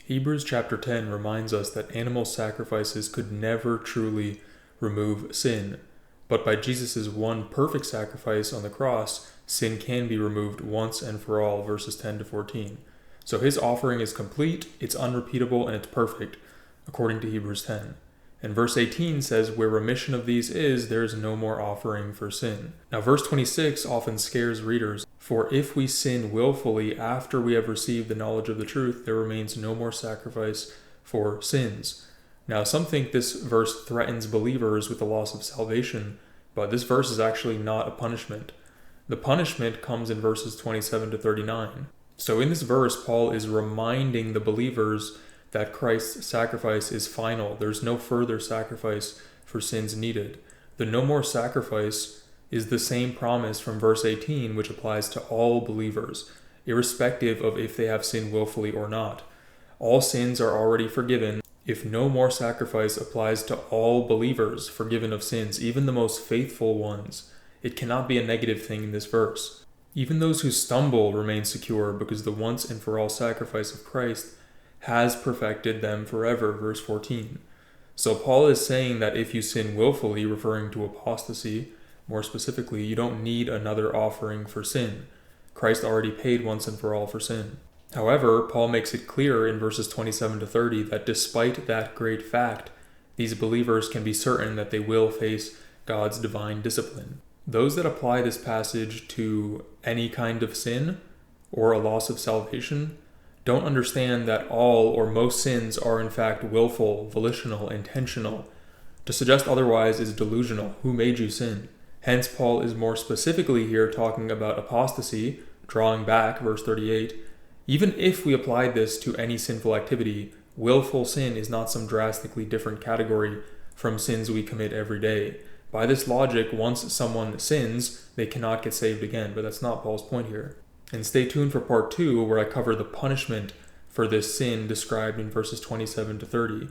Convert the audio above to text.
Hebrews chapter 10 reminds us that animal sacrifices could never truly remove sin, but by Jesus' one perfect sacrifice on the cross, sin can be removed once and for all, verses 10 to 14. So his offering is complete, it's unrepeatable, and it's perfect, according to Hebrews 10. And verse 18 says, where remission of these is, there is no more offering for sin. Now verse 26 often scares readers. For if we sin willfully after we have received the knowledge of the truth, there remains no more sacrifice for sins. Now some think this verse threatens believers with the loss of salvation, but this verse is actually not a punishment. The punishment comes in verses 27 to 39. So in this verse, Paul is reminding the believers that Christ's sacrifice is final. There's no further sacrifice for sins needed. The no more sacrifice is the same promise from verse 18, which applies to all believers, irrespective of if they have sinned willfully or not. All sins are already forgiven. If no more sacrifice applies to all believers forgiven of sins, even the most faithful ones, it cannot be a negative thing in this verse. Even those who stumble remain secure because the once and for all sacrifice of Christ has perfected them forever, verse 14. So Paul is saying that if you sin willfully, referring to apostasy, more specifically, you don't need another offering for sin. Christ already paid once and for all for sin. However, Paul makes it clear in verses 27 to 30 that despite that great fact, these believers can be certain that they will face God's divine discipline. Those that apply this passage to any kind of sin or a loss of salvation don't understand that all or most sins are in fact willful, volitional, intentional. To suggest otherwise is delusional. Who made you sin? Hence, Paul is more specifically here talking about apostasy, drawing back, verse 38. Even if we applied this to any sinful activity, willful sin is not some drastically different category from sins we commit every day. By this logic, once someone sins, they cannot get saved again, but that's not Paul's point here. And stay tuned for part 2, where I cover the punishment for this sin described in verses 27 to 30.